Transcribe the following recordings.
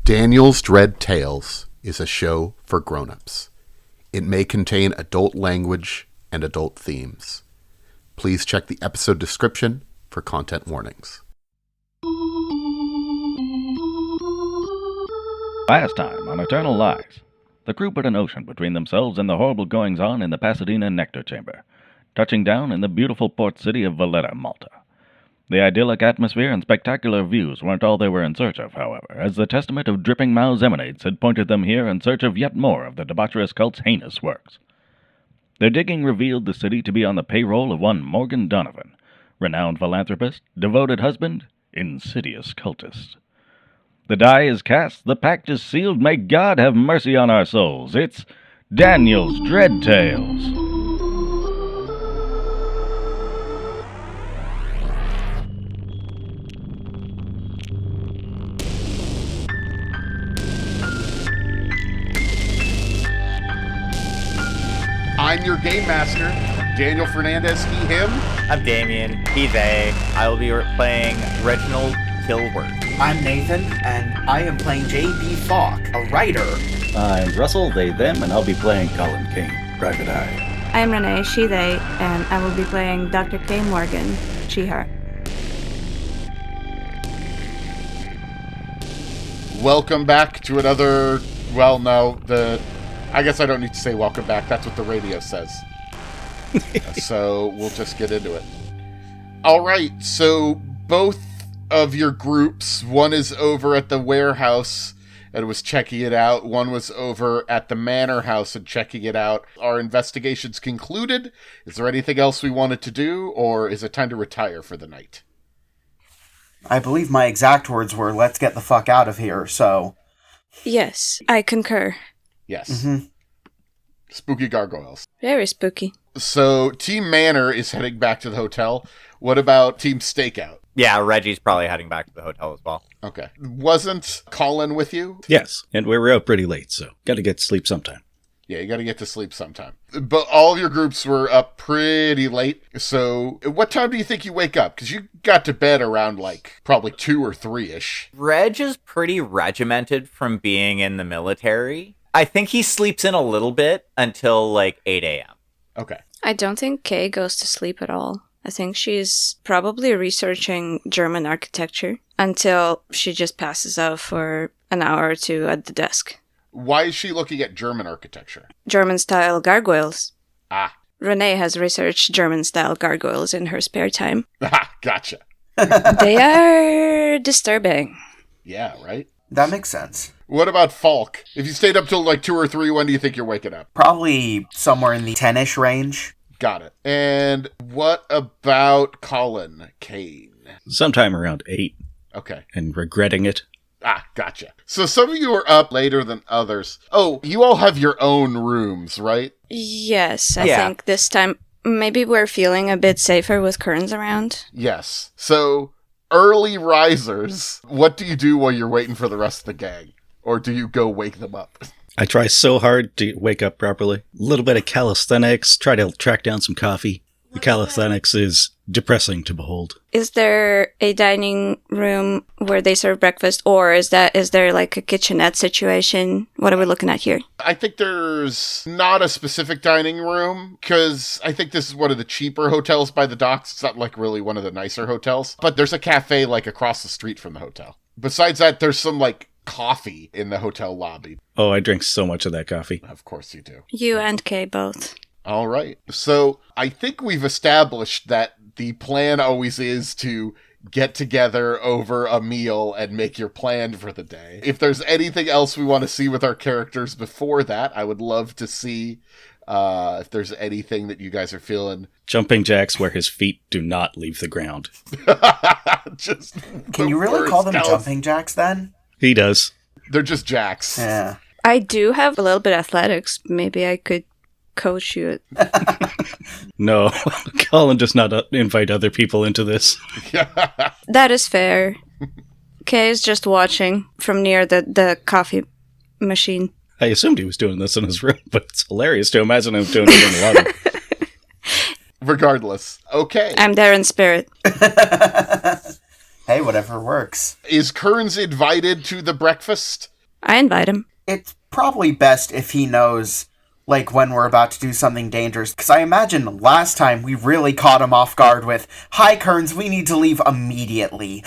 Daniel's Dread Tales is a show for grown-ups. It may contain adult language and adult themes. Please check the episode description for content warnings. Last time on Eternal Lies, the crew put an ocean between themselves and the horrible goings-on in the Pasadena Nectar Chamber, touching down in the beautiful port city of Valetta, Malta. The idyllic atmosphere and spectacular views weren't all they were in search of, however, as the testament of dripping mouths emanates had pointed them here in search of yet more of the debaucherous cult's heinous works. Their digging revealed the city to be on the payroll of one Morgan Donovan, renowned philanthropist, devoted husband, insidious cultist. The die is cast, the pact is sealed, may God have mercy on our souls. It's Daniel's Dread Tales. I'm your game master, Daniel Fernandez, he, him. I'm Damien, he, they. I will be playing Reginald Kilworth. I'm Nathan, and I am playing J.B. Falk, a writer. I'm Russell, they, them, and I'll be playing Collin, Kane, Private Eye. I'm Renee, she, they, and I will be playing Dr. Kane Morgan, she, her. Welcome back to another, I guess I don't need to say welcome back. That's what the radio says. So we'll just get into it. All right. So both of your groups, one is over at the warehouse and was checking it out. One was over at the manor house and checking it out. Our investigation's concluded. Is there anything else we wanted to do, or is it time to retire for the night? I believe my exact words were, let's get the fuck out of here, so... Yes, I concur. Yes. Mm-hmm. Spooky gargoyles. Very spooky. So, Team Manor is heading back to the hotel. What about Team Stakeout? Yeah, Reggie's probably heading back to the hotel as well. Okay. Wasn't Collin with you? Yes, and we were out pretty late, so gotta get to sleep sometime. Yeah, you gotta get to sleep sometime. But all of your groups were up pretty late, so what time do you think you wake up? Because you got to bed around, probably 2 or 3-ish. Reg is pretty regimented from being in the military. I think he sleeps in a little bit until, 8 a.m. Okay. I don't think Kay goes to sleep at all. I think she's probably researching German architecture until she just passes out for an hour or two at the desk. Why is she looking at German architecture? German-style gargoyles. Ah. Renee has researched German-style gargoyles in her spare time. Ah, gotcha. They are disturbing. Yeah, right? That makes sense. What about Falk? If you stayed up till 2 or 3, when do you think you're waking up? Probably somewhere in the 10-ish range. Got it. And what about Collin, Kane? Sometime around 8. Okay. And regretting it. Ah, gotcha. So some of you are up later than others. Oh, you all have your own rooms, right? Yes, I think this time maybe we're feeling a bit safer with curtains around. Yes. So, early risers, what do you do while you're waiting for the rest of the gang? Or do you go wake them up? I try so hard to wake up properly. A little bit of calisthenics, try to track down some coffee. The calisthenics is depressing to behold. Is there a dining room where they serve breakfast, or is there a kitchenette situation? What are we looking at here? I think there's not a specific dining room, because I think this is one of the cheaper hotels by the docks. It's not really one of the nicer hotels. But there's a cafe across the street from the hotel. Besides that, there's some coffee in the hotel lobby. Oh, I drink so much of that coffee. Of course you do. You and Kay both. All right. So I think we've established that the plan always is to get together over a meal and make your plan for the day. If there's anything else we want to see with our characters before that, I would love to see if there's anything that you guys are feeling. Jumping jacks where his feet do not leave the ground. Can you really call them jumping jacks then? He does. They're just jacks. Yeah. I do have a little bit of athletics. Maybe I could coach you. No, Collin does not invite other people into this. That is fair. Kay is just watching from near the coffee machine. I assumed he was doing this in his room, but it's hilarious to imagine him doing it in the lobby. Regardless. Okay. I'm there in spirit. Hey, whatever works. Is Kearns invited to the breakfast? I invite him. It's probably best if he knows, like, when we're about to do something dangerous. Because I imagine last time we really caught him off guard with, "Hi, Kearns, we need to leave immediately."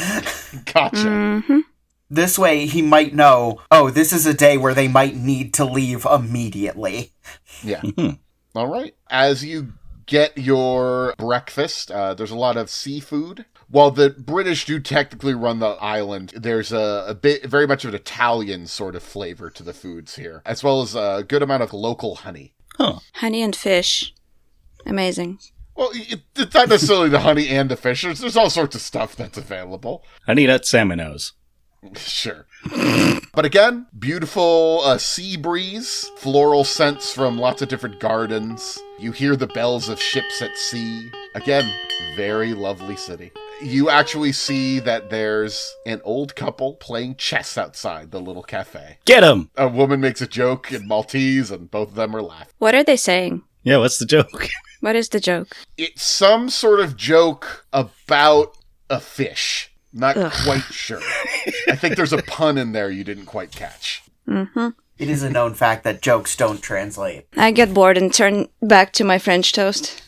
Gotcha. Mm-hmm. This way he might know, oh, this is a day where they might need to leave immediately. Yeah. All right. As you get your breakfast, there's a lot of seafood. While the British do technically run the island, there's a bit, very much of an Italian sort of flavor to the foods here, as well as a good amount of local honey. Huh. Honey and fish. Amazing. Well, it's not necessarily the honey and the fish. There's all sorts of stuff that's available. Honey nut salmonos. Sure. But again, beautiful sea breeze, floral scents from lots of different gardens. You hear the bells of ships at sea. Again, very lovely city. You actually see that there's an old couple playing chess outside the little cafe. Get him! A woman makes a joke in Maltese, and both of them are laughing. What are they saying? Yeah, what's the joke? What is the joke? It's some sort of joke about a fish. Not Ugh. quite sure. I think there's a pun in there you didn't quite catch. Mm-hmm. It is a known fact that jokes don't translate. I get bored and turn back to my French toast.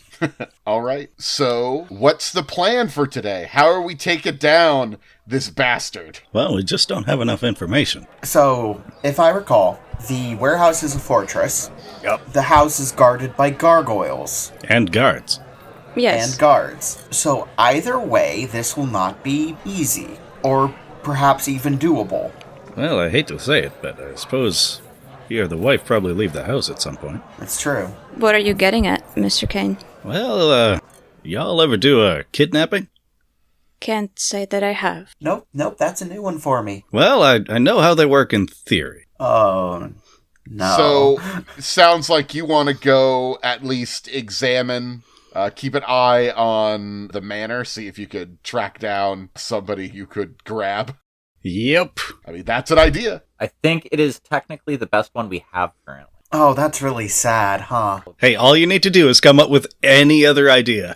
All right. So, what's the plan for today? How are we taking down this bastard? Well, we just don't have enough information. So, if I recall, the warehouse is a fortress. Yep. The house is guarded by gargoyles. And guards. Yes. And guards. So either way, this will not be easy. Or perhaps even doable. Well, I hate to say it, but I suppose you or the wife probably leave the house at some point. It's true. What are you getting at, Mr. Kane? Well, y'all ever do a kidnapping? Can't say that I have. Nope, that's a new one for me. Well, I know how they work in theory. Oh, no. So, sounds like you want to go at least examine, keep an eye on the manor, see if you could track down somebody you could grab. Yep. I mean, that's an idea. I think it is technically the best one we have currently. Oh, that's really sad, huh? Hey, all you need to do is come up with any other idea.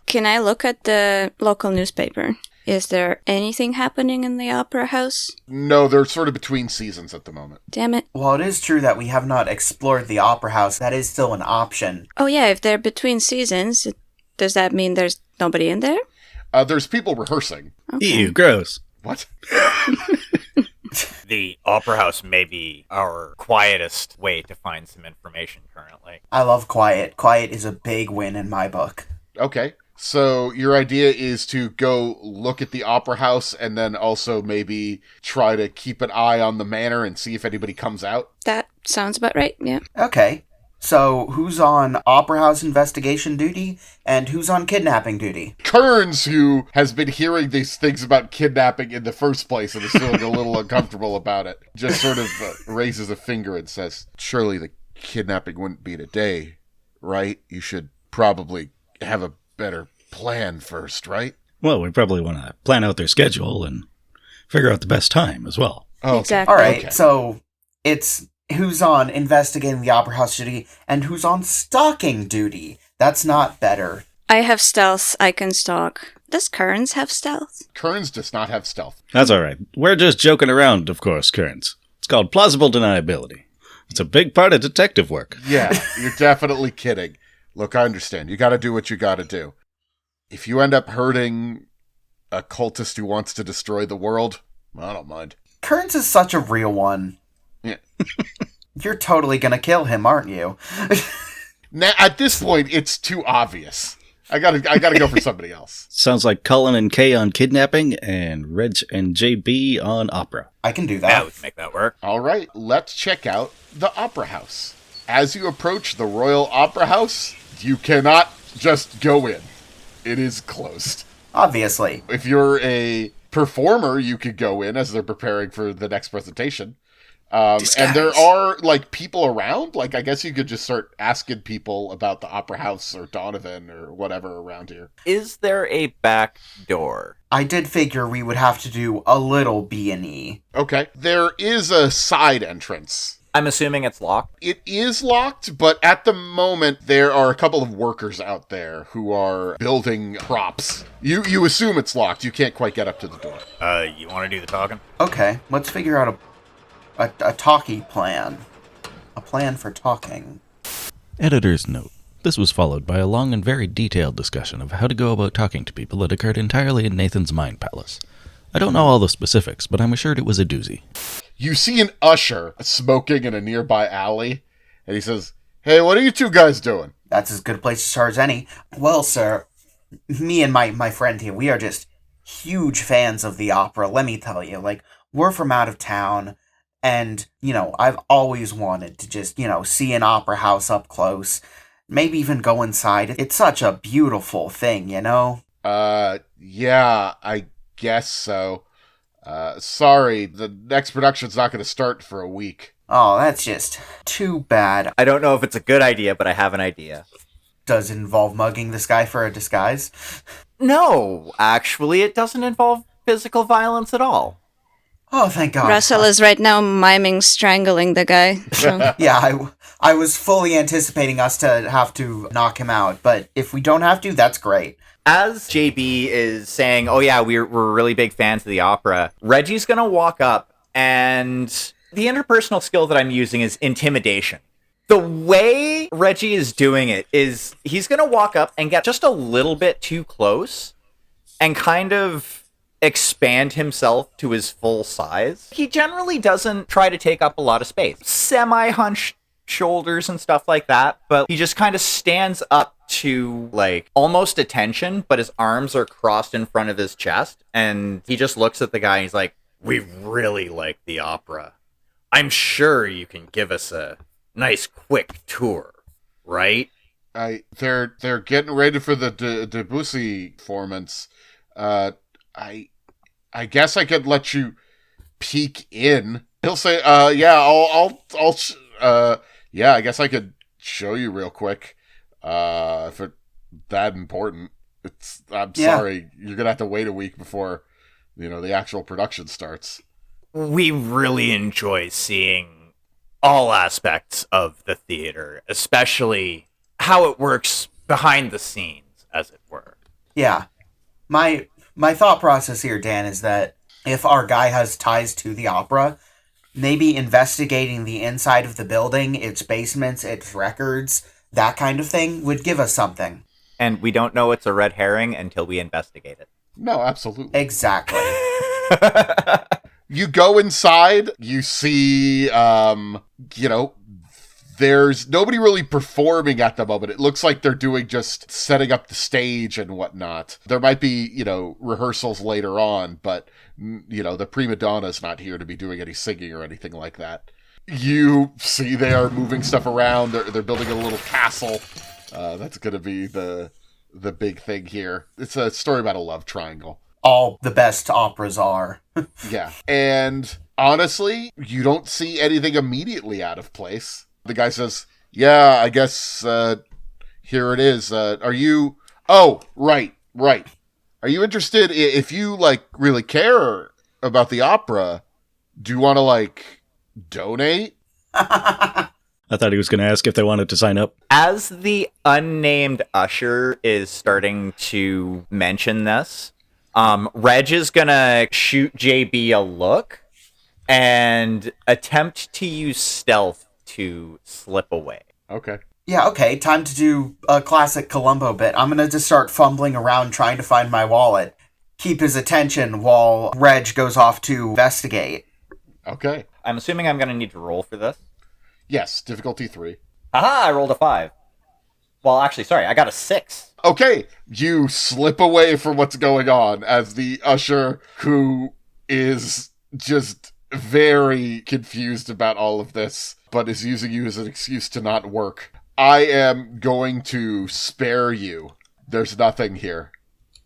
Can I look at the local newspaper? Is there anything happening in the opera house? No, they're sort of between seasons at the moment. Damn it. While it is true that we have not explored the opera house, that is still an option. Oh yeah, if they're between seasons, does that mean there's nobody in there? There's people rehearsing. Okay. Ew, gross. What? The opera house may be our quietest way to find some information currently. I love quiet. Quiet is a big win in my book. Okay. So your idea is to go look at the opera house and then also maybe try to keep an eye on the manor and see if anybody comes out? That sounds about right, yeah. Okay. So, who's on opera house investigation duty, and who's on kidnapping duty? Kearns, who has been hearing these things about kidnapping in the first place and is feeling a little uncomfortable about it, just sort of raises a finger and says, "Surely the kidnapping wouldn't be today, right? You should probably have a better plan first, right?" Well, we probably want to plan out their schedule and figure out the best time as well. Oh, Exactly. All right, Okay. so it's who's on investigating the opera house duty and who's on stalking duty. That's not better. I have stealth, I can stalk. Does Kearns have stealth? Kearns does not have stealth. That's all right. We're just joking around, of course, Kearns. It's called plausible deniability. It's a big part of detective work. Yeah, you're definitely kidding. Look, I understand. You gotta do what you gotta do. If you end up hurting a cultist who wants to destroy the world, I don't mind. Kearns is such a real one. Yeah. You're totally gonna kill him, aren't you? Now, at this point, it's too obvious. I gotta go for somebody else. Sounds like Collin and Kay on kidnapping and Reg and JB on opera. I can do Yeah, that. we can make that work. All right, let's check out the Opera House. As you approach the Royal Opera House, you cannot just go in. It is closed. Obviously. If you're a performer, you could go in as they're preparing for the next presentation. And there are, like, people around. Like, I guess you could just start asking people about the Opera House or Donovan or whatever around here. Is there a back door? I did figure we would have to do a little B&E. Okay. There is a side entrance. I'm assuming it's locked. It is locked, but at the moment, there are a couple of workers out there who are building props. You assume it's locked. You can't quite get up to the door. You want to do the talking? Okay, let's figure out a a talkie plan. A plan for talking. Editor's note. This was followed by a long and very detailed discussion of how to go about talking to people that occurred entirely in Nathan's mind palace. I don't know all the specifics, but I'm assured it was a doozy. You see an usher smoking in a nearby alley, and he says, "Hey, what are you two guys doing?" That's as good a place to start as any. Well, sir, me and my friend here, we are just huge fans of the opera, let me tell you. Like, we're from out of town, and, I've always wanted to just, see an opera house up close. Maybe even go inside. It's such a beautiful thing, Yeah, I guess so. Sorry, the next production's not going to start for a week. Oh, that's just too bad. I don't know if it's a good idea, but I have an idea. Does it involve mugging this guy for a disguise? No, actually, it doesn't involve physical violence at all. Oh, thank God. Russell is right now miming strangling the guy. So. Yeah, I was fully anticipating us to have to knock him out, but if we don't have to, that's great. As JB is saying, oh yeah, we're really big fans of the opera, Reggie's gonna walk up, and the interpersonal skill that I'm using is intimidation. The way Reggie is doing it is he's gonna walk up and get just a little bit too close and kind of expand himself to his full size. He generally doesn't try to take up a lot of space. Semi-hunched shoulders and stuff like that, but he just kind of stands up to, like, almost attention, but his arms are crossed in front of his chest, and he just looks at the guy and he's like, "We really like the opera. I'm sure you can give us a nice quick tour, right?" They're getting ready for the Debussy performance. I guess I could let you peek in. He'll say, yeah, yeah, I guess I could show you real quick. If it's that important. I'm sorry, you're gonna have to wait a week before, the actual production starts. We really enjoy seeing all aspects of the theater, especially how it works behind the scenes, as it were. Yeah. My thought process here, Dan, is that if our guy has ties to the opera, maybe investigating the inside of the building, its basements, its records, that kind of thing, would give us something. And we don't know it's a red herring until we investigate it. No, absolutely. Exactly. You go inside, you see, there's nobody really performing at the moment. It looks like they're doing just setting up the stage and whatnot. There might be, rehearsals later on, but, the prima donna's not here to be doing any singing or anything like that. You see they are moving stuff around. They're building a little castle. That's going to be the big thing here. It's a story about a love triangle. All the best operas are. Yeah. And honestly, you don't see anything immediately out of place. The guy says, yeah, I guess here it is. Are you... Oh, right. Are you interested, if you, really care about the opera, do you want to, donate? I thought he was going to ask if they wanted to sign up. As the unnamed usher is starting to mention this, Reg is going to shoot JB a look and attempt to use stealth to slip away. Okay. Yeah, okay, time to do a classic Columbo bit. I'm gonna just start fumbling around trying to find my wallet. Keep his attention while Reg goes off to investigate. Okay. I'm assuming I'm going to need to roll for this. Yes, difficulty 3. Haha, I rolled a 5. Well, actually, sorry, I got a 6. Okay, you slip away from what's going on as the usher, who is just very confused about all of this, but is using you as an excuse to not work. I am going to spare you. There's nothing here.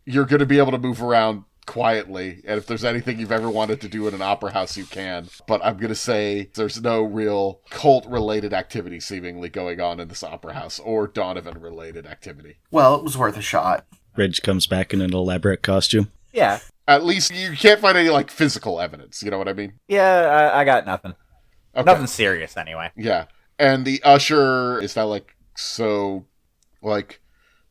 You're going to be able to move around quietly, and if there's anything you've ever wanted to do in an opera house, you can. But I'm going to say there's no real cult-related activity seemingly going on in this opera house, or Donovan-related activity. Well, it was worth a shot. Reg comes back in an elaborate costume. Yeah. At least you can't find any, physical evidence, you know what I mean? Yeah, I got nothing. Okay. Nothing serious, anyway. Yeah. And the usher is now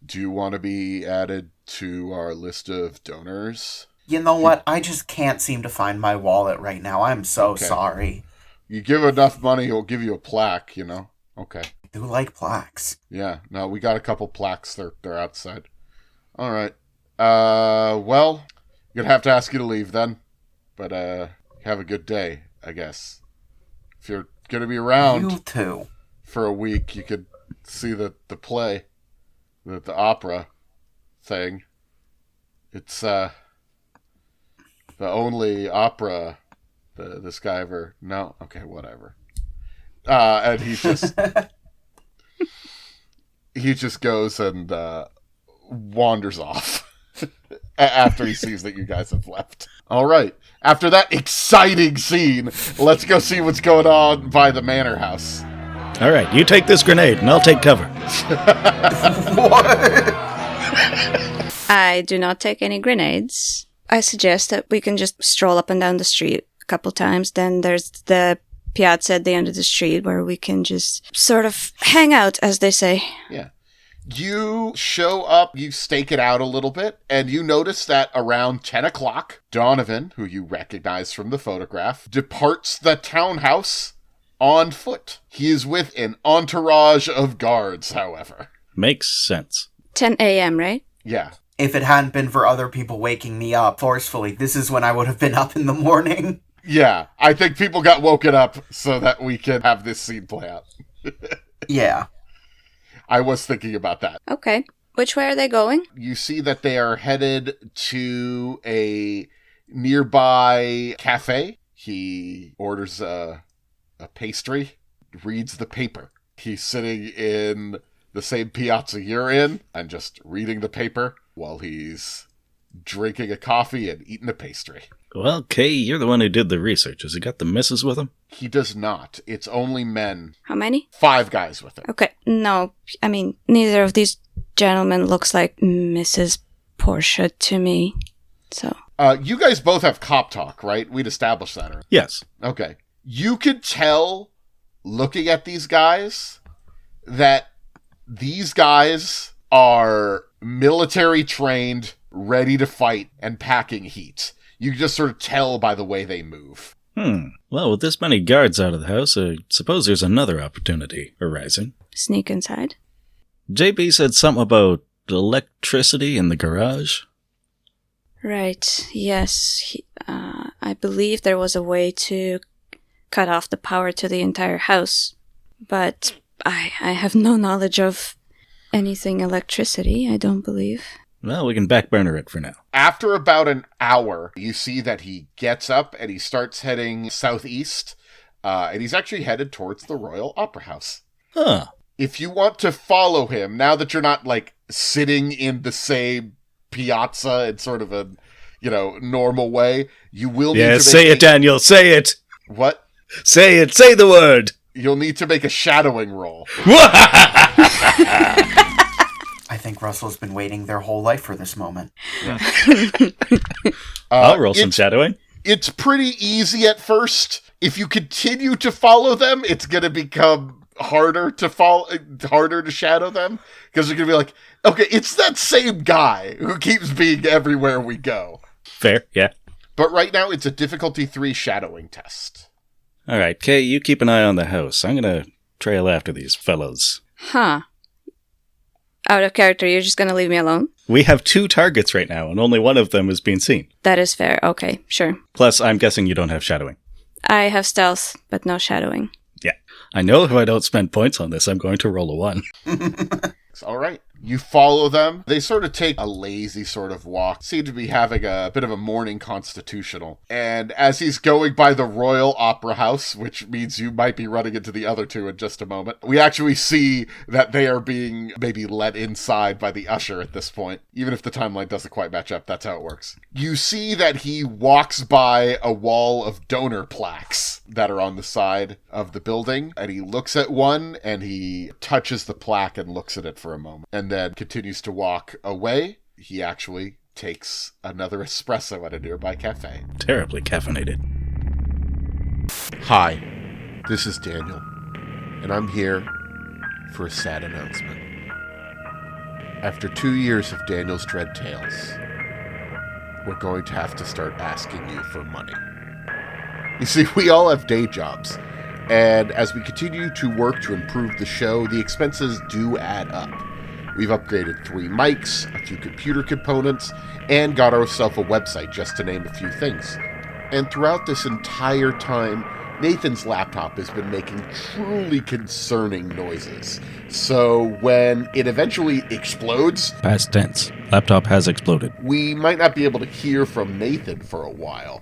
do you want to be added to our list of donors? You know what? I just can't seem to find my wallet right now. I'm so sorry. You give enough money, he'll give you a plaque, you know? Okay. I do like plaques. Yeah, no, we got a couple plaques. They're outside. All right. Well, gonna have to ask you to leave then. But, have a good day, I guess. If you're gonna be around You too. for a week, you could see the play, the opera thing. It's, the only opera this guy ever... No? Okay, whatever. And he just goes and wanders off after he sees that you guys have left. All right. After that exciting scene, let's go see what's going on by the manor house. All right, you take this grenade, and I'll take cover. What? I do not take any grenades. I suggest that we can just stroll up and down the street a couple times. Then there's the piazza at the end of the street where we can just sort of hang out, as they say. Yeah. You show up, you stake it out a little bit, and you notice that around 10 o'clock, Donovan, who you recognize from the photograph, departs the townhouse on foot. He is with an entourage of guards, however. Makes sense. 10 a.m., right? Yeah. If it hadn't been for other people waking me up forcefully, this is when I would have been up in the morning. Yeah, I think people got woken up so that we can have this scene play out. Yeah. I was thinking about that. Okay. Which way are they going? You see that they are headed to a nearby cafe. He orders a pastry, reads the paper. He's sitting in the same piazza you're in and just reading the paper while he's drinking a coffee and eating a pastry. Well, Kay, you're the one who did the research. Has he got the missus with him? He does not. It's only men. How many? 5 guys with him. Okay. No, I mean, neither of these gentlemen looks like Mrs. Portia to me. So. You guys both have cop talk, right? We'd established that. Right? Yes. Okay. You could tell, looking at these guys, that these guys are military trained, ready to fight, and packing heat. You can just sort of tell by the way they move. Well, with this many guards out of the house, I suppose there's another opportunity arising. Sneak inside. JB said something about electricity in the garage. Right. Yes. I believe there was a way to cut off the power to the entire house. But I have no knowledge of anything electricity, I don't believe. Well, we can backburner it for now. After about an hour, you see that he gets up and he starts heading southeast. And he's actually headed towards the Royal Opera House. Huh. If you want to follow him, now that you're not, like, sitting in the same piazza in sort of a, normal way, you will need to make... say it, Daniel, say it! What? Say it, say the word! You'll need to make a shadowing roll. I think Russell's been waiting their whole life for this moment. Yeah. I'll roll some shadowing. It's pretty easy at first. If you continue to follow them, it's going to become harder to shadow them, because you're going to be like, okay, it's that same guy who keeps being everywhere we go. Fair, yeah. But right now, it's a difficulty 3 shadowing test. All right, Kay, you keep an eye on the house. I'm going to trail after these fellows. Huh. Out of character, you're just going to leave me alone? We have 2 targets right now, and only one of them is being seen. That is fair. Okay, sure. Plus, I'm guessing you don't have shadowing. I have stealth, but no shadowing. Yeah. I know if I don't spend points on this, I'm going to roll a 1. All right. You follow them. They sort of take a lazy sort of walk. Seem to be having a bit of a morning constitutional. And as he's going by the Royal Opera House, which means you might be running into the other 2 in just a moment, we actually see that they are being maybe let inside by the usher at this point. Even if the timeline doesn't quite match up, that's how it works. You see that he walks by a wall of donor plaques that are on the side of the building, and he looks at one, and he touches the plaque and looks at it for a moment. And then continues to walk away. He actually takes another espresso at a nearby cafe. Terribly caffeinated. Hi, this is Daniel, and I'm here for a sad announcement. After 2 years of Daniel's Dread Tales, we're going to have to start asking you for money. You see, we all have day jobs, And as we continue to work to improve the show, the expenses do add up. We've upgraded 3 mics, a few computer components, and got ourselves a website, just to name a few things. And throughout this entire time, Nathan's laptop has been making truly concerning noises. So when it eventually explodes... Past tense. Laptop has exploded. We might not be able to hear from Nathan for a while.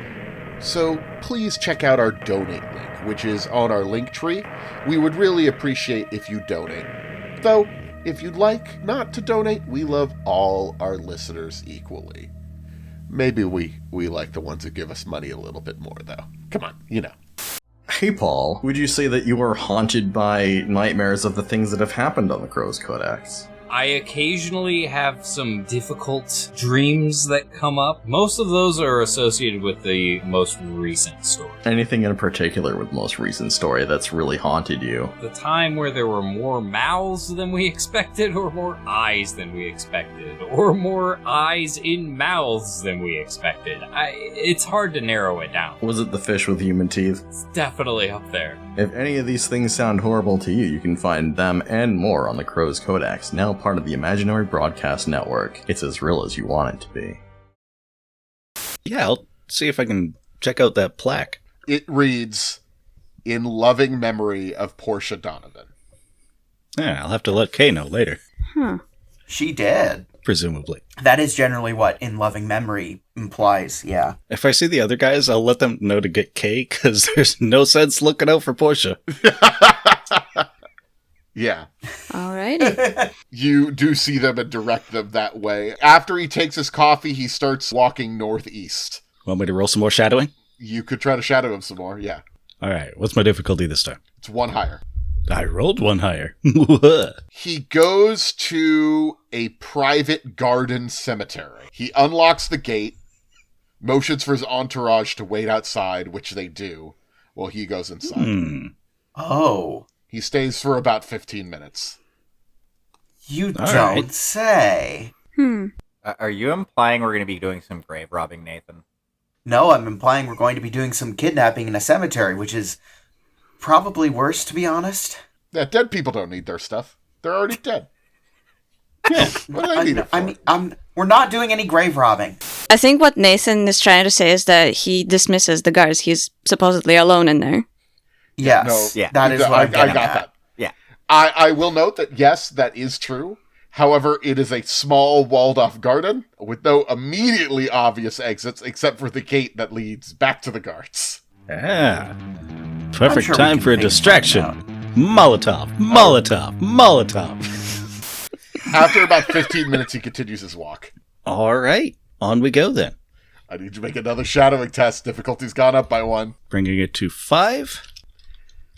So please check out our donate link, which is on our link tree. We would really appreciate if you donate. Though, if you'd like not to donate, we love all our listeners equally. Maybe we like the ones who give us money a little bit more, though. Come on, you know. Hey Paul, would you say that you are haunted by nightmares of the things that have happened on the Crow's Codex? I occasionally have some difficult dreams that come up. Most of those are associated with the most recent story. Anything in particular with most recent story that's really haunted you? The time where there were more mouths than we expected, or more eyes than we expected, or more eyes in mouths than we expected. It's hard to narrow it down. Was it the fish with human teeth? It's definitely up there. If any of these things sound horrible to you, you can find them and more on the Crow's Codex, now part of the Imaginary Broadcast Network. It's as real as you want it to be. Yeah, I'll see if I can check out that plaque. It reads, "In loving memory of Portia Donovan." Yeah, I'll have to let Kay know later. She did. Presumably. That is generally what in loving memory implies, yeah. If I see the other guys, I'll let them know to get Kay, because there's no sense looking out for Portia. Yeah. Alrighty. You do see them and direct them that way. After he takes his coffee, he starts walking northeast. Want me to roll some more shadowing? You could try to shadow him some more, yeah. Alright, what's my difficulty this time? It's 1 higher. I rolled 1 higher. He goes to a private garden cemetery. He unlocks the gate, motions for his entourage to wait outside, which they do, while he goes inside. Oh. He stays for about 15 minutes. You All don't right. say. Are you implying we're going to be doing some grave robbing, Nathan? No, I'm implying we're going to be doing some kidnapping in a cemetery, which is probably worse, to be honest. Yeah, dead people don't need their stuff. They're already dead. What do they need it for? We're not doing any grave robbing. I think what Nathan is trying to say is that he dismisses the guards. He's supposedly alone in there. Yes, Yeah. that is what I'm I getting got at. that. Yeah. I will note that, yes, that is true. However, it is a small walled-off garden with no immediately obvious exits except for the gate that leads back to the guards. Yeah. I'm Perfect sure we time can for a figure distraction. something Molotov, Molotov, Molotov. After about 15 minutes, he continues his walk. All right, on we go then. I need to make another shadowing test. Difficulty's gone up by 1. Bringing it to 5.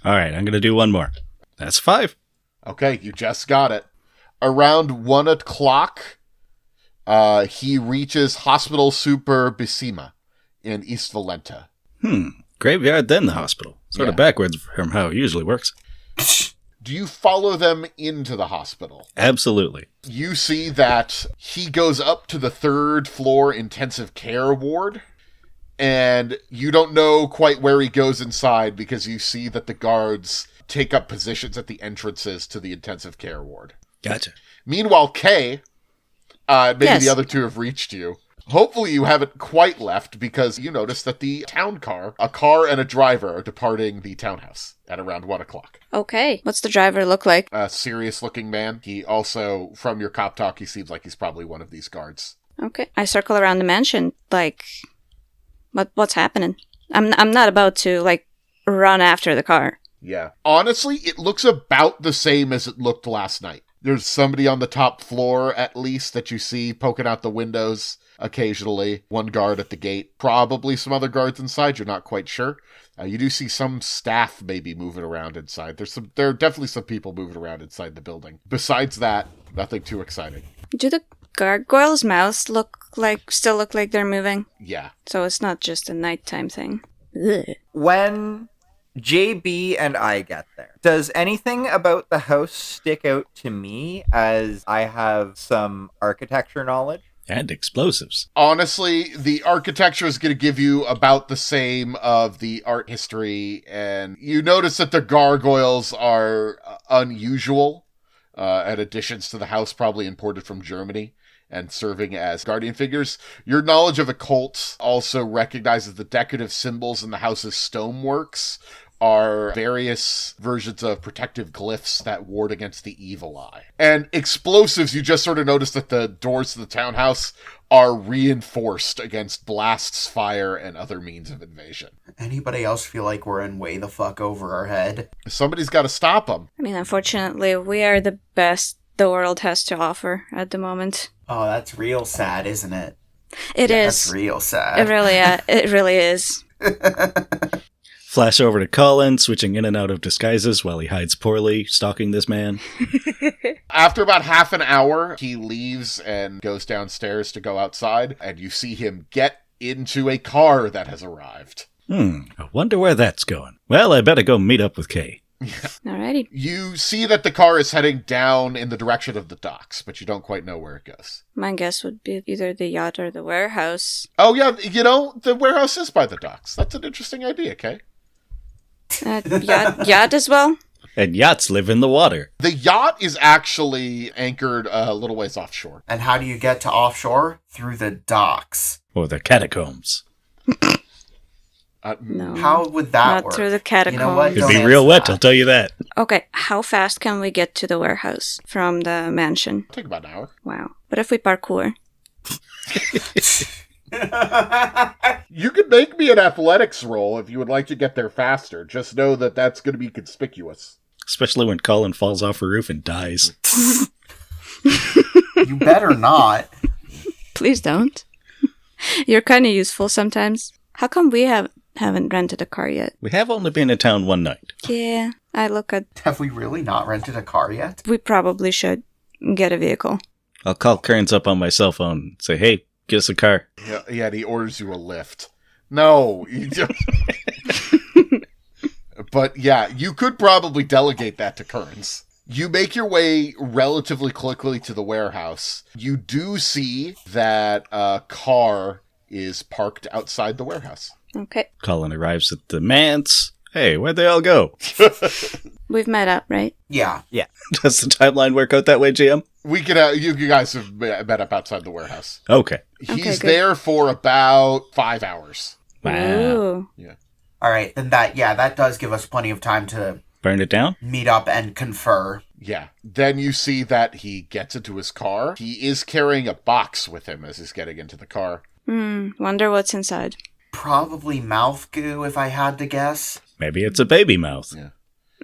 All right, I'm going to do 1 more. That's 5. Okay, you just got it. Around 1 o'clock, he reaches Hospital Super Bissima in East Valetta. Graveyard, then the hospital. Sort of Yeah. backwards from how it usually works. Do you follow them into the hospital? Absolutely. You see that he goes up to the 3rd floor intensive care ward, and you don't know quite where he goes inside because you see that the guards take up positions at the entrances to the intensive care ward. Gotcha. Meanwhile, Kay, maybe Yes. the other two have reached you. Hopefully you haven't quite left because you notice that the town car, a car and a driver are departing the townhouse at around 1 o'clock. Okay. What's the driver look like? A serious-looking man. He also, from your cop talk, he seems like he's probably one of these guards. Okay. I circle around the mansion. Like, what's happening? I'm not about to, like, run after the car. Yeah. Honestly, it looks about the same as it looked last night. There's somebody on the top floor, at least, that you see poking out the windows occasionally. 1 guard at the gate. Probably some other guards inside. You're not quite sure. You do see some staff maybe moving around inside. There are definitely some people moving around inside the building. Besides that, nothing too exciting. Do the gargoyles' mouths still look like they're moving? Yeah. So it's not just a nighttime thing. Ugh. When JB and I get there, does anything about the house stick out to me as I have some architecture knowledge? And explosives. Honestly, the architecture is going to give you about the same of the art history, and you notice that the gargoyles are unusual, and additions to the house probably imported from Germany and serving as guardian figures. Your knowledge of occult also recognizes the decorative symbols in the house's stoneworks are various versions of protective glyphs that ward against the evil eye. And explosives, you just sort of notice that the doors to the townhouse are reinforced against blasts, fire, and other means of invasion. Anybody else feel like we're in way the fuck over our head? Somebody's got to stop them. I mean, unfortunately, we are the best the world has to offer at the moment. Oh, that's real sad, isn't it? It is. That's real sad. It really is. Flash over to Collin, switching in and out of disguises while he hides poorly, stalking this man. After about half an hour, he leaves and goes downstairs to go outside, and you see him get into a car that has arrived. I wonder where that's going. Well, I better go meet up with Kay. Alrighty. You see that the car is heading down in the direction of the docks, but you don't quite know where it goes. My guess would be either the yacht or the warehouse. Oh yeah, the warehouse is by the docks. That's an interesting idea, Kay. Yacht as well? And yachts live in the water. The yacht is actually anchored a little ways offshore. And how do you get to offshore? Through the docks. Or the catacombs. No. How would that Not work? through the catacombs. You know what? It'd Don't be answer real wet, that. I'll tell you that. Okay, how fast can we get to the warehouse from the mansion? Take about an hour. Wow. What if we parkour? You could make me an athletics roll if you would like to get there faster. Just know that that's going to be conspicuous. Especially when Collin falls off a roof and dies. You better not. Please don't. You're kind of useful sometimes. How come we haven't rented a car yet? We have only been in town one night. Yeah, I look at... Have we really not rented a car yet? We probably should get a vehicle. I'll call Kearns up on my cell phone and say, hey, get us a car. Yeah, and he orders you a lift. No. But yeah, you could probably delegate that to Kearns. You make your way relatively quickly to the warehouse. You do see that a car is parked outside the warehouse. Okay. Collin arrives at the manse. Hey, where'd they all go? We've met up, right? Yeah. Does the timeline work out that way, GM? We could you guys have met up outside the warehouse. Okay. He's good. there for about 5 hours. Wow. Ooh. All right, then that does give us plenty of time to Burn it down? meet up and confer. Yeah. Then you see that he gets into his car. He is carrying a box with him as he's getting into the car. Wonder what's inside. Probably mouth goo, if I had to guess. Maybe it's a baby mouth. Yeah.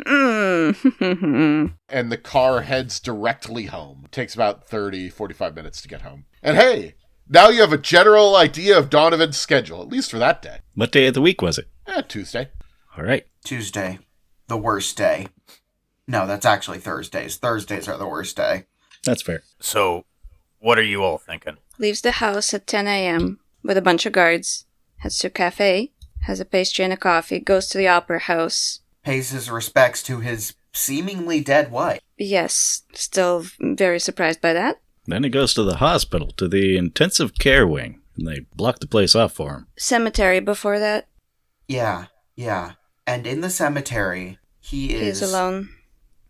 Mm. And the car heads directly home. It takes about 45 minutes to get home. And hey, now you have a general idea of Donovan's schedule, at least for that day. What day of the week was it? Tuesday. All right. Tuesday. The worst day. No, that's actually Thursdays. Thursdays are the worst day. That's fair. So, what are you all thinking? Leaves the house at 10 a.m. with a bunch of guards. Heads to a cafe. Has a pastry and a coffee. Goes to the opera house. Pays his respects to his seemingly dead wife. Yes, still very surprised by that. Then he goes to the hospital, to the intensive care wing, and they block the place off for him. Cemetery before that. Yeah. And in the cemetery, He's alone.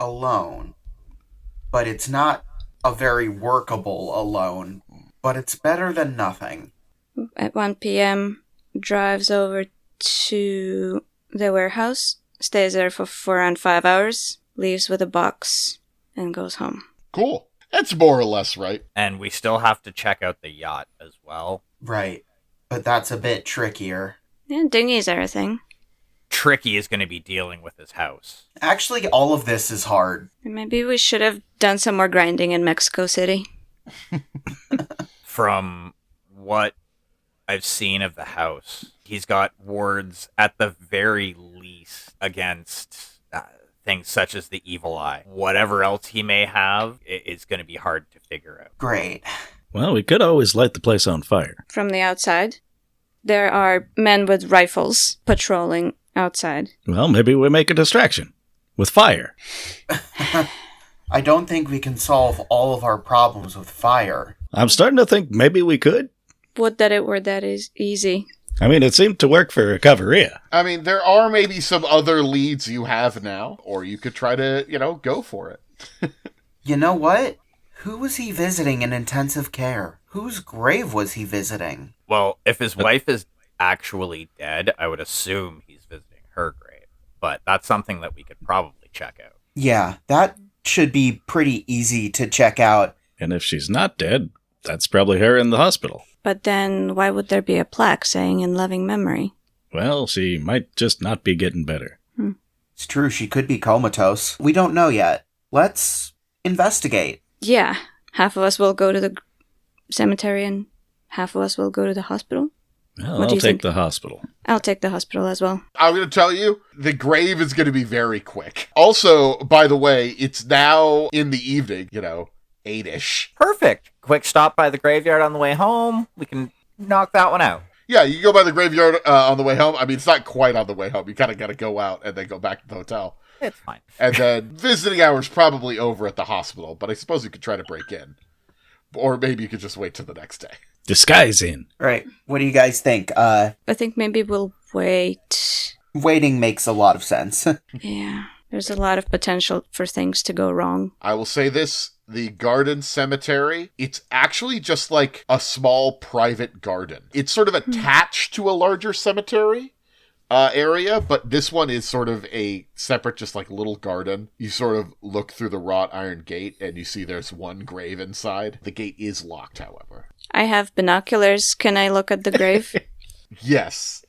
Alone. But it's not a very workable alone. But it's better than nothing. At 1 p.m., drives over to the warehouse, stays there for around 5 hours, leaves with a box, and goes home. Cool. That's more or less right. And we still have to check out the yacht as well. Right. But that's a bit trickier. Yeah, dinghies are a thing. Tricky is going to be dealing with his house. Actually, all of this is hard. Maybe we should have done some more grinding in Mexico City. From what I've seen of the house, he's got wards at the very least against things such as the evil eye. Whatever else he may have, it's going to be hard to figure out. Great. Well, we could always light the place on fire. From the outside, there are men with rifles patrolling outside. Well, maybe we make a distraction. With fire. I don't think we can solve all of our problems with fire. I'm starting to think maybe we could. Would that it were that is easy. I mean, it seemed to work for Cavarilla. I mean, there are maybe some other leads you have now, or you could try to, go for it. You know what? Who was he visiting in intensive care? Whose grave was he visiting? Well, if his wife is actually dead, I would assume he's visiting her grave. But that's something that we could probably check out. Yeah, that should be pretty easy to check out. And if she's not dead, that's probably her in the hospital. But then why would there be a plaque saying in loving memory? Well, she might just not be getting better. It's true, she could be comatose. We don't know yet. Let's investigate. Yeah, half of us will go to the cemetery and half of us will go to the hospital. Well, What do I'll you take think? the hospital. I'll take the hospital as well. I'm going to tell you, the grave is going to be very quick. Also, by the way, it's now in the evening, 8-ish. Perfect. Quick stop by the graveyard on the way home. We can knock that one out. Yeah, you go by the graveyard on the way home. I mean, it's not quite on the way home. You kind of got to go out and then go back to the hotel. It's fine. And then visiting hours probably over at the hospital, but I suppose you could try to break in. Or maybe you could just wait till the next day. Disguise in. Right, what do you guys think? I think maybe we'll wait. Waiting makes a lot of sense. Yeah, there's a lot of potential for things to go wrong. I will say this, the garden cemetery, it's actually just like a small private garden. It's sort of attached to a larger cemetery area, but this one is sort of a separate, just like little garden. You sort of look through the wrought iron gate and you see there's one grave inside. The gate is locked, however. I have binoculars. Can I look at the grave? Yes.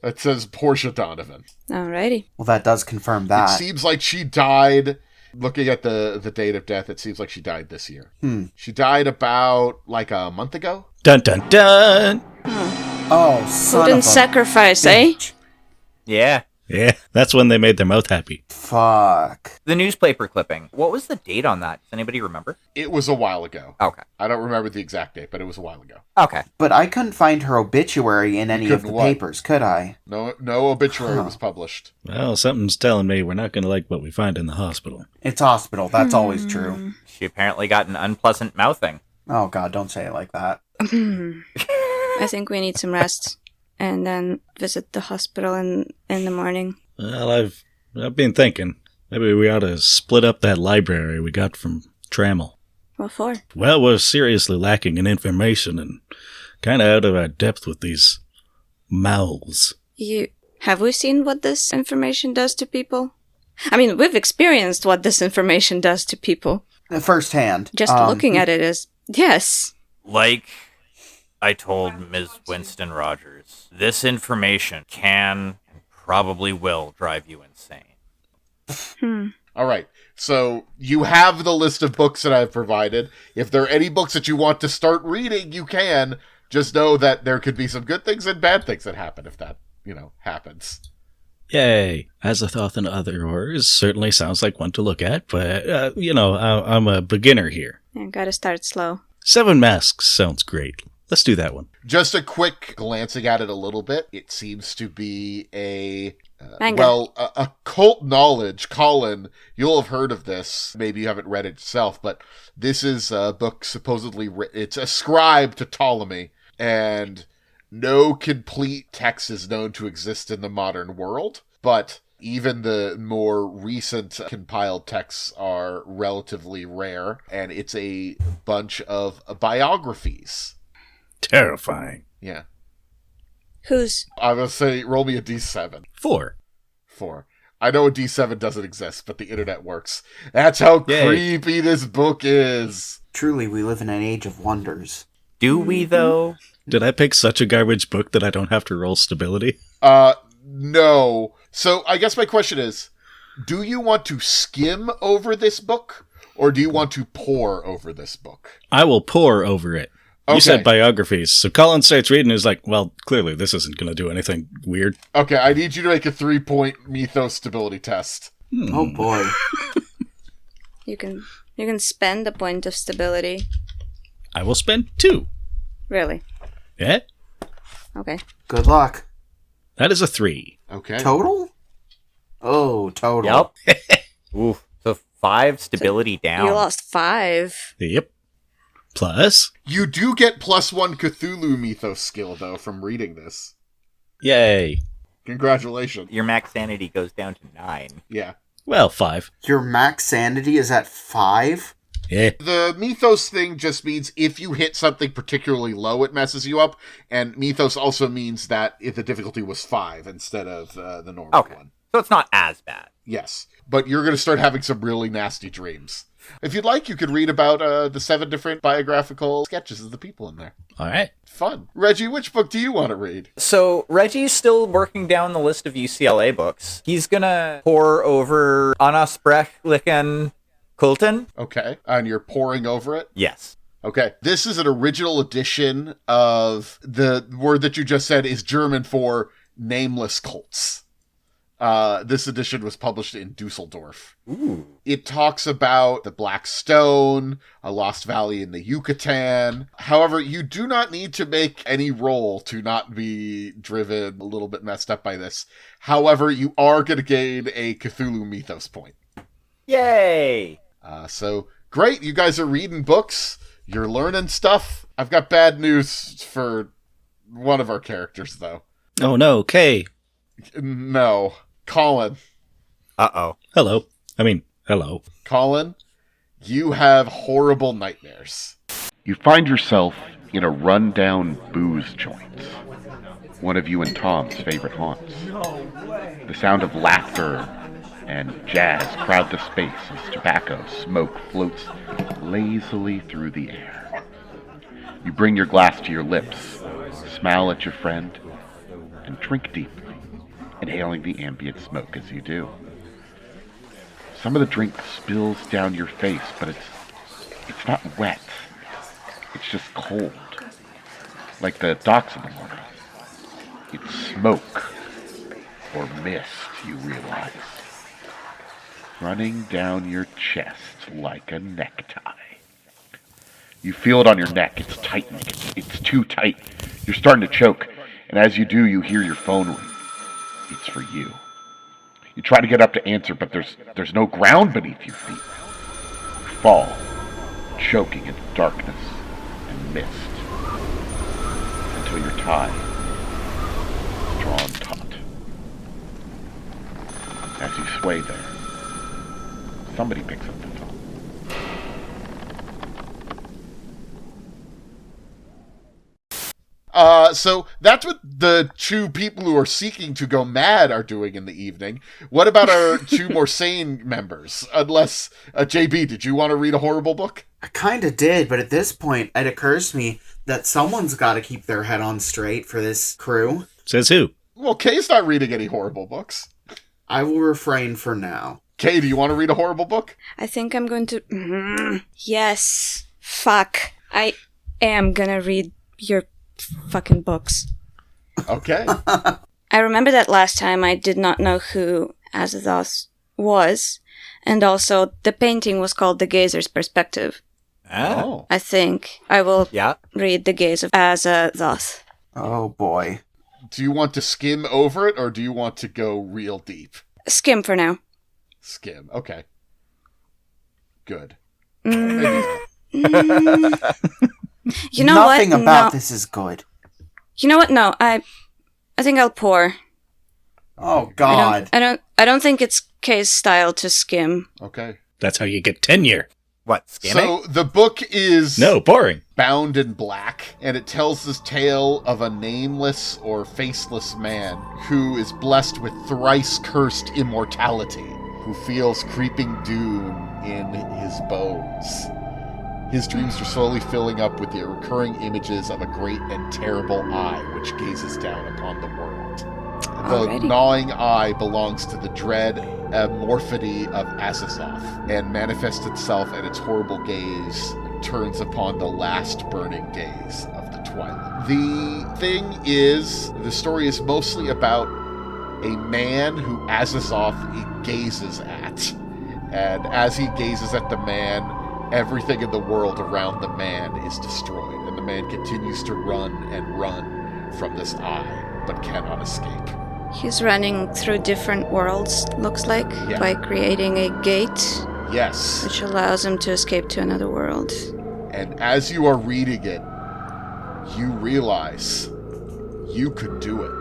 It says Portia Donovan. Alrighty. Well, that does confirm It that. seems like she died, looking at the date of death, it seems like she died this year. She died about like a month ago. Dun dun dun! Oh, son Who didn't of a sacrifice, eh? bitch. Yeah. Yeah, that's when they made their mouth happy. Fuck. The newspaper clipping. What was the date on that? Does anybody remember? It was a while ago. Okay. I don't remember the exact date, but it was a while ago. Okay. But I couldn't find her obituary in any of couldn't the what? papers, could I? No obituary was published. Well, something's telling me we're not going to like what we find in the hospital. It's hospital, that's always true. She apparently got an unpleasant mouthing. Oh god, don't say it like that. I think we need some rest. And then visit the hospital in the morning. Well, I've been thinking maybe we ought to split up that library we got from Trammell. What for? Well, we're seriously lacking in information and kind of out of our depth with these mouths. Have we seen what this information does to people? I mean, we've experienced what this information does to people. Firsthand. Just looking at it is, yes. Like I told Ms. Winston Rogers, this information can and probably will drive you insane. All right. So you have the list of books that I've provided. If there are any books that you want to start reading, you can. Just know that there could be some good things and bad things that happen if that, happens. Yay! Azathoth and Other Horrors certainly sounds like one to look at, but, I'm a beginner here. Yeah, gotta start slow. Seven Masks sounds great. Let's do that one. Just a quick glancing at it a little bit. It seems to be a cult knowledge. Collin, you'll have heard of this. Maybe you haven't read it yourself, but this is a book supposedly it's ascribed to Ptolemy, and no complete text is known to exist in the modern world, but even the more recent compiled texts are relatively rare, and it's a bunch of biographies. Terrifying. Yeah. Who's? I'm going to say, roll me a D7. 4. 4. I know a D7 doesn't exist, but the internet works. That's how Yay. creepy this book is. Truly, we live in an age of wonders. Do we, though? Did I pick such a garbage book that I don't have to roll stability? No. So I guess my question is, do you want to skim over this book, or do you want to pore over this book? I will pore over it. Okay. You said biographies, so Collin starts reading and is like, well, clearly this isn't going to do anything weird. Okay, I need you to make a 3-point mythos stability test. Oh boy. You can spend a point of stability. I will spend 2. Really? Yeah? Okay. Good luck. That is a 3. Okay. Total? Oh, total. Yep. Oof. So 5 stability down. You lost 5. Yep. Plus? You do get +1 Cthulhu Mythos skill, though, from reading this. Yay. Congratulations. Your max sanity goes down to 9. Yeah. Well, 5. Your max sanity is at 5? Yeah. The Mythos thing just means if you hit something particularly low, it messes you up. And Mythos also means that if the difficulty was 5 instead of the normal one. So it's not as bad. Yes. But you're going to start having some really nasty dreams. If you'd like, you could read about the 7 different biographical sketches of the people in there. All right. Fun. Reggie, which book do you want to read? So Reggie's still working down the list of UCLA books. He's gonna pore over Anasprechlichen Kulten. Okay. And you're poring over it? Yes. Okay. This is an original edition of the word that you just said is German for nameless cults. This edition was published in Dusseldorf. Ooh. It talks about the Black Stone, a lost valley in the Yucatan. However, you do not need to make any roll to not be driven a little bit messed up by this. However, you are going to gain a Cthulhu Mythos point. Yay! So, great. You guys are reading books. You're learning stuff. I've got bad news for one of our characters, though. Oh, no. Kay. No. Collin. Uh-oh. Hello. Hello. Collin, you have horrible nightmares. You find yourself in a run-down booze joint. One of you and Tom's favorite haunts. The sound of laughter and jazz crowd the space as tobacco smoke floats lazily through the air. You bring your glass to your lips, smile at your friend, and drink deeply, inhaling the ambient smoke as you do. Some of the drink spills down your face, but it's not wet. It's just cold, like the docks of the morning. It's smoke or mist, you realize, running down your chest like a necktie. You feel it on your neck. It's tightening. It's too tight. You're starting to choke, and as you do, you hear your phone ring. It's for you. You try to get up to answer, but there's no ground beneath your feet. You fall, choking in darkness and mist, until your tie is drawn taut. As you sway there, somebody picks up the phone. So that's what the two people who are seeking to go mad are doing in the evening. What about our two more sane members? Unless, JB, did you want to read a horrible book? I kind of did, but at this point, it occurs to me that someone's got to keep their head on straight for this crew. Says who? Well, Kay's not reading any horrible books. I will refrain for now. Kay, do you want to read a horrible book? I think I'm going to... Yes. Fuck. I am gonna read your fucking books. Okay. I remember that last time I did not know who Azazoth was, and also the painting was called The Gazer's Perspective. Oh. I think I will Yeah. read The Gaze of Azazoth. Oh boy. Do you want to skim over it, or do you want to go real deep? Skim for now. Skim. Okay. Good. Mm. You know Nothing what? about No. this is good. You know what? No, I think I'll pour. Oh God. I don't think it's Kay's style to skim. Okay. That's how you get tenure. What, skimming? So the book is No, boring. bound in black, and it tells this tale of a nameless or faceless man who is blessed with thrice cursed immortality, who feels creeping doom in his bones. His dreams are slowly filling up with the recurring images of a great and terrible eye which gazes down upon the world. The Already? gnawing eye belongs to the dread amorphity of Azazoth and manifests itself, and its horrible gaze turns upon the last burning days of the twilight. The thing is, the story is mostly about a man who Azazoth gazes at. And as he gazes at the man, everything in the world around the man is destroyed. And the man continues to run and run from this eye, but cannot escape. He's running through different worlds, looks like, by creating a gate, Yes. which allows him to escape to another world. And as you are reading it, you realize you could do it.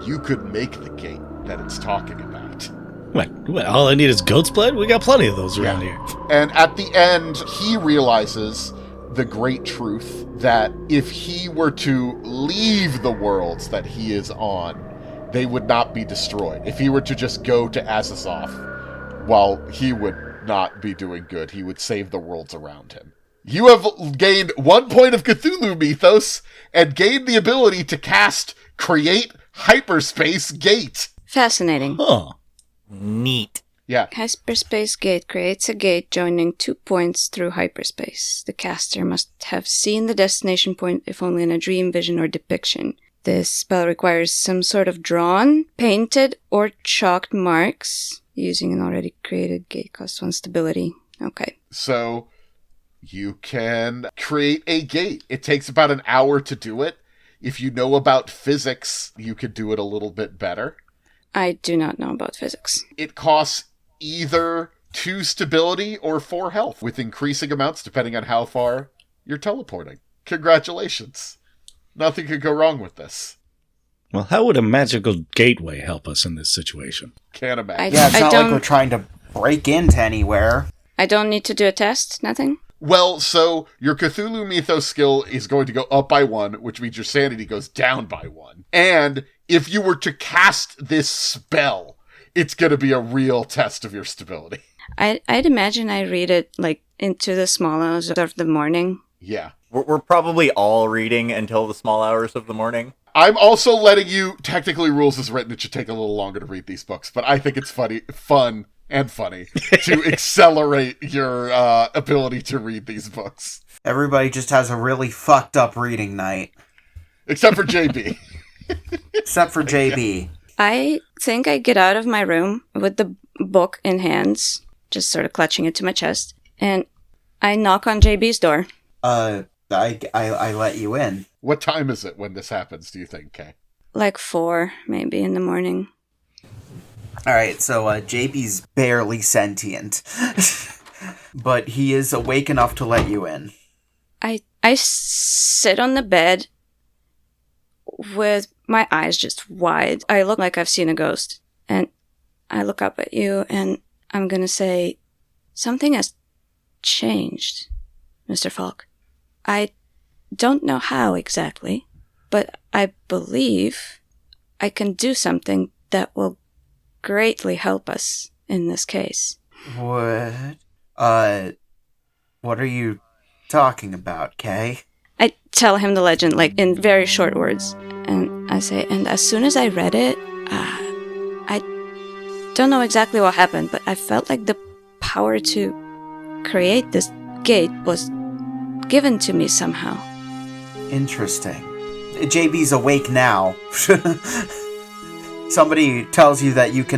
You could make the gate that it's talking about. What? All I need is goat's blood? We got plenty of those around here. And at the end, he realizes the great truth that if he were to leave the worlds that he is on, they would not be destroyed. If he were to just go to Azazoth, while he would not be doing good, he would save the worlds around him. You have gained 1 point of Cthulhu Mythos and gained the ability to cast Create Hyperspace Gate. Fascinating. Huh. Neat. Yeah. Hyperspace gate creates a gate joining 2 points through hyperspace. The caster must have seen the destination point, if only in a dream, vision, or depiction. This spell requires some sort of drawn, painted, or chalked marks. Using an already created gate costs 1 stability. Okay. So you can create a gate. It takes about an hour to do it. If you know about physics, you could do it a little bit better. I do not know about physics. It costs either 2 stability or 4 health, with increasing amounts depending on how far you're teleporting. Congratulations. Nothing could go wrong with this. Well, how would a magical gateway help us in this situation? Can't imagine. Yeah, it's not like we're trying to break into anywhere. I don't need to do a test? Nothing? Well, so your Cthulhu Mythos skill is going to go up by 1, which means your sanity goes down by 1. And if you were to cast this spell, it's going to be a real test of your stability. I'd imagine I read it, like, into the small hours of the morning. Yeah. We're probably all reading until the small hours of the morning. I'm also letting you, technically rules is written, it should take a little longer to read these books, but I think it's fun to accelerate your ability to read these books. Everybody just has a really fucked up reading night. Except for JB. Except for JB. I think I get out of my room with the book in hands, just sort of clutching it to my chest, and I knock on JB's door. I let you in. What time is it when this happens, do you think, Kay? Like 4, maybe, in the morning. Alright, so JB's barely sentient. But he is awake enough to let you in. I sit on the bed with my eyes just wide. I look like I've seen a ghost. And I look up at you and I'm gonna say, something has changed, Mr. Falk. I don't know how exactly, but I believe I can do something that will greatly help us in this case. What? What are you talking about, Kay? I tell him the legend, like, in very short words. And I say, and as soon as I read it, I don't know exactly what happened, but I felt like the power to create this gate was given to me somehow. Interesting. JB's awake now. Somebody tells you that you've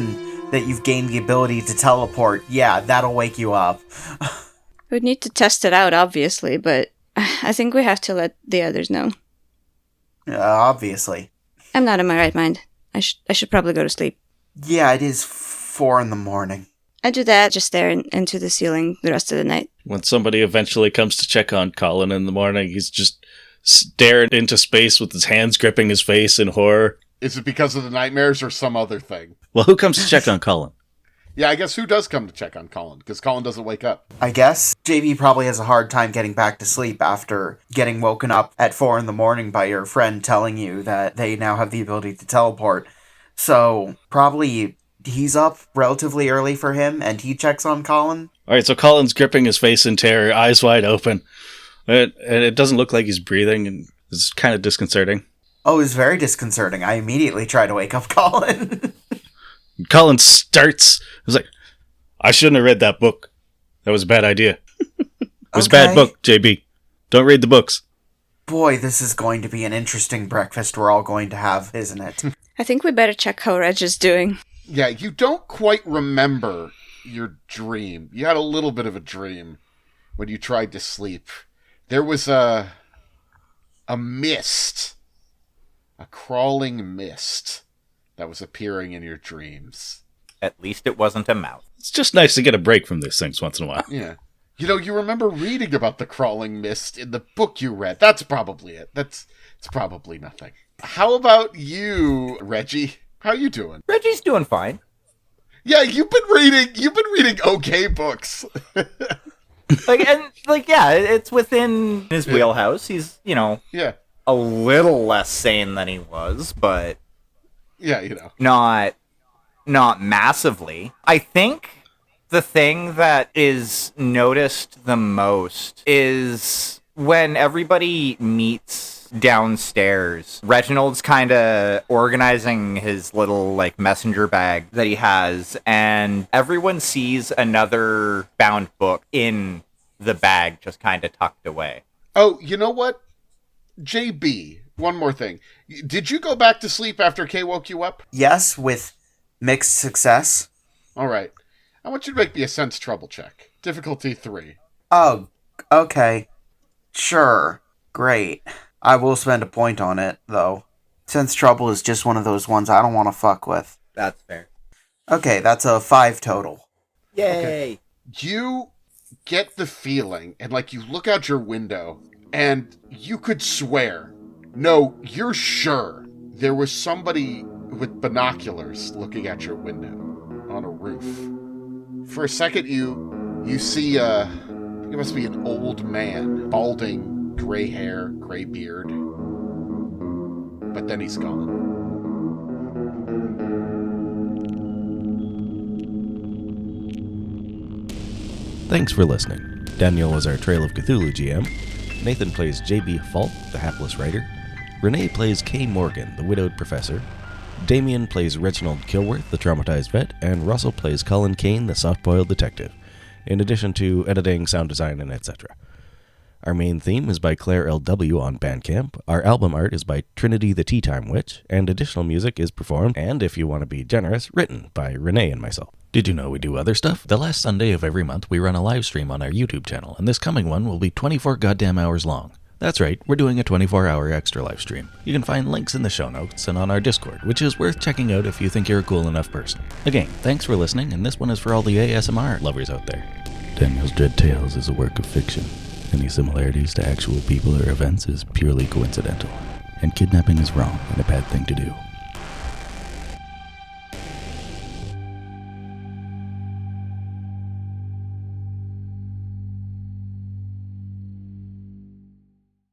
gained the ability to teleport. Yeah, that'll wake you up. We'd need to test it out, obviously, but I think we have to let the others know. Obviously. I'm not in my right mind. I should probably go to sleep. Yeah, it is 4 a.m. I do that, just stare into the ceiling the rest of the night. When somebody eventually comes to check on Collin in the morning, he's just staring into space with his hands gripping his face in horror. Is it because of the nightmares or some other thing? Well, who comes to check on Collin? Yeah, I guess who does come to check on Collin? Because Collin doesn't wake up. I guess JB probably has a hard time getting back to sleep after getting woken up at 4 a.m. by your friend telling you that they now have the ability to teleport. So probably he's up relatively early for him, and he checks on Collin. All right, so Collin's gripping his face in terror, eyes wide open. And it doesn't look like he's breathing, and it's kind of disconcerting. Oh, it's very disconcerting. I immediately try to wake up Collin. Collin starts. He's like, I shouldn't have read that book. That was a bad idea. It was a bad book, JB. Don't read the books. Boy, this is going to be an interesting breakfast we're all going to have, isn't it? I think we better check how Reg is doing. Yeah, you don't quite remember your dream. You had a little bit of a dream when you tried to sleep. There was a mist, a crawling mist that was appearing in your dreams. At least it wasn't a mouse. It's just nice to get a break from these things once in a while. Yeah. You know, you remember reading about the crawling mist in the book you read. That's probably it. It's probably nothing. How about you, Reggie? How you doing? Reggie's doing fine. Yeah, you've been reading okay books. It's within his wheelhouse. He's, Yeah. a little less sane than he was, but Yeah, not massively. I think the thing that is noticed the most is when everybody meets downstairs. Reginald's kind of organizing his little messenger bag that he has, and everyone sees another bound book in the bag just kind of tucked away. Oh, you know what? JB, one more thing. Did you go back to sleep after Kay woke you up? Yes, with mixed success. All right. I want you to make me a sense trouble check. Difficulty 3. Oh, okay. Sure. Great. I will spend a point on it, though. Sense trouble is just one of those ones I don't want to fuck with. That's fair. Okay, that's a 5 total. Yay! Okay. You get the feeling, and you look out your window, and you could swear, no, you're sure there was somebody with binoculars looking at your window on a roof. For a second, you see, it must be an old man, balding, gray hair, gray beard. But then he's gone. Thanks for listening. Daniel was our Trail of Cthulhu GM. Nathan plays J.B. Falk, the hapless writer. Renee plays Kay Morgan, the widowed professor. Damien plays Reginald Kilworth, the traumatized vet. And Russell plays Collin Kane, the soft-boiled detective, in addition to editing, sound design, and etc. Our main theme is by Claire L.W. on Bandcamp. Our album art is by Trinity the Tea Time Witch, and additional music is performed, and if you want to be generous, written by Renee and myself. Did you know we do other stuff? The last Sunday of every month, we run a live stream on our YouTube channel, and this coming one will be 24 goddamn hours long. That's right, we're doing a 24-hour extra live stream. You can find links in the show notes and on our Discord, which is worth checking out if you think you're a cool enough person. Again, thanks for listening, and this one is for all the ASMR lovers out there. Daniel's Dread Tales is a work of fiction. Any similarities to actual people or events is purely coincidental, and kidnapping is wrong and a bad thing to do.